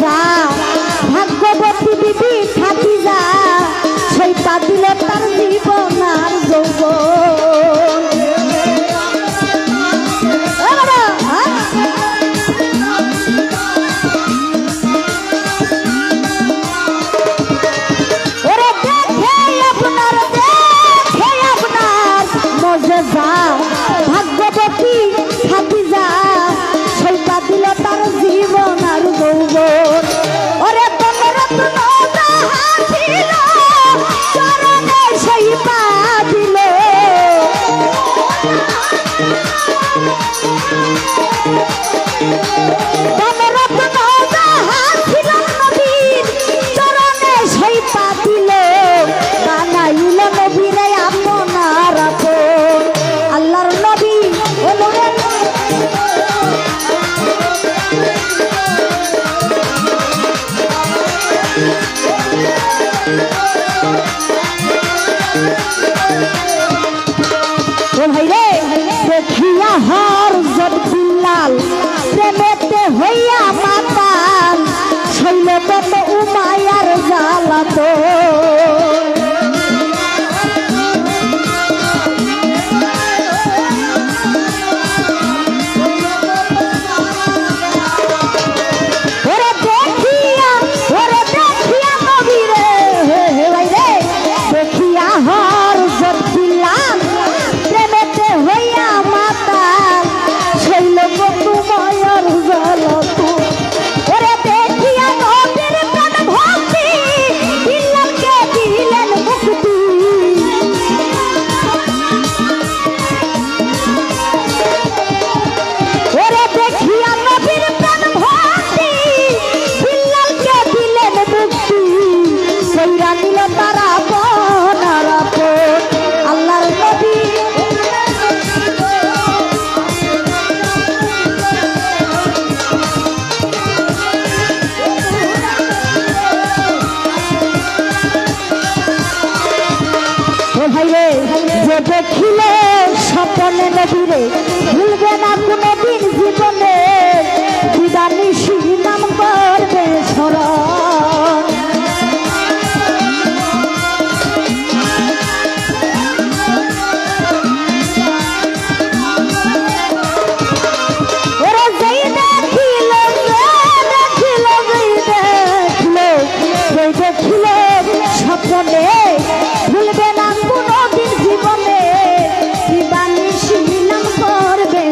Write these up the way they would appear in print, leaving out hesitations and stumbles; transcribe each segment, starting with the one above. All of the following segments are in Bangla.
যা ভাগ্যবতী বিবি থাকি যা সেই পা দিলে তার জীবন আর যৌবন। ওরে দেখে আপনার মজে যা ভাগ্যবতী থাকি যা সেই পা দিলে তার জীবন আর যৌবন। ওরে বনরত্ন হাসিল চরণে সেই পা দিল বনরত্ন হাসিল নবীর চরণে সেই পা দিল বানাইল নবীরে আপনার আপন। আল্লাহর নবী দেখিয়া হর জব বিল্লাল প্রেমেতে হইয়া মাতাল শৈল কত উমায়ার জ্বালাত। যে দেখিলে স্বপনে নবীরে ভুলবে না কোনদিন জীবনে বিদানিশি নাম করবে স্মরণ। ওরে যেই দেখিল স্বপনে ভুলবে না কোনদিন জীবনে দিবানিশি নাম করবে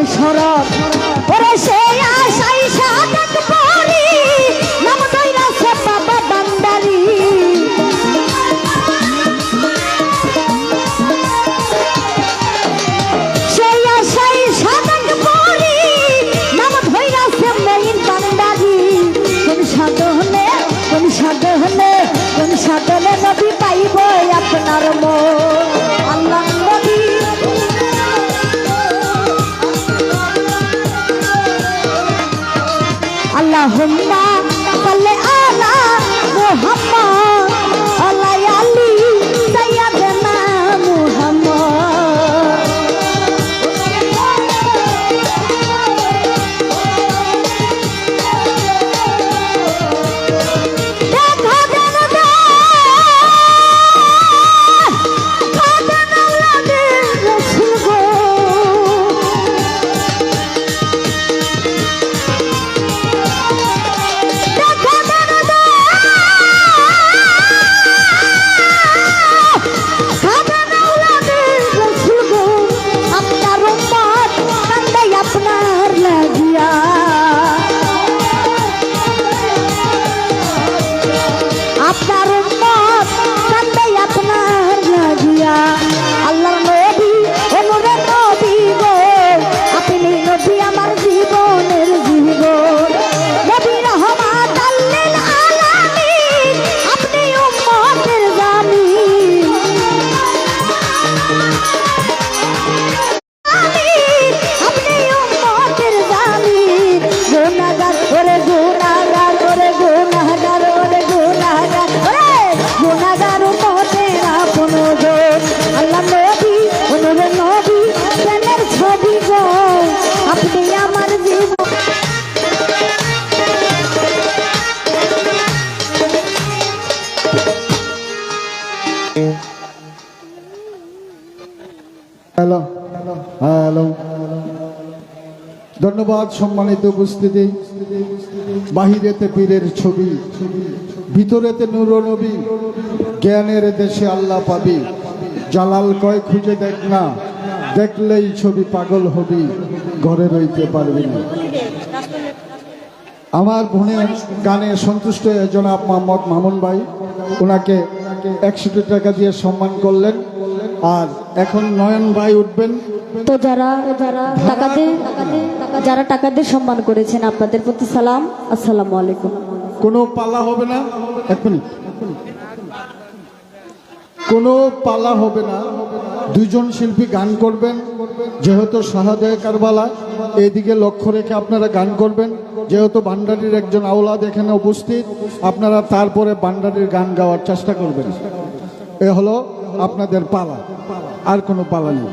ধন্যবাদ সম্মানিত উপস্থিতি। বাহিরেতে পীরের ছবি, ভিতরেতে নূর নবী, জ্ঞানের দেশে আল্লাহ পাবি। জালাল কয় খুঁজে দেখ না, দেখলেই ছবি পাগল হবি, ঘরে রইতে পারবি না। আমার বোনের গানে সন্তুষ্ট হয়ে জনাব মোহাম্মদ মামুন ভাই ওনাকে 100 টাকা দিয়ে সম্মান করলেন। আর এখন নয়ন ভাই উঠবেন। তো যারা টাকা দিয়ে সম্মান করেছেন আপনাদের প্রতি সালাম, আসসালামু আলাইকুম। কোনো পালা হবে না, এক মিনিট, কোনো পালা হবে না। দুইজন শিল্পী গান করবেন, যেহেতু শাহাদায়ে কারবালা এইদিকে লক্ষ্য রেখে আপনারা গান করবেন। যেহেতু ভান্ডারির একজন আওলাদ এখানে উপস্থিত, আপনারা তারপরে ভান্ডারির গান গাওয়ার চেষ্টা করবেন। এ হলো আপনাদের পালা, আর কোনো পালা নেই।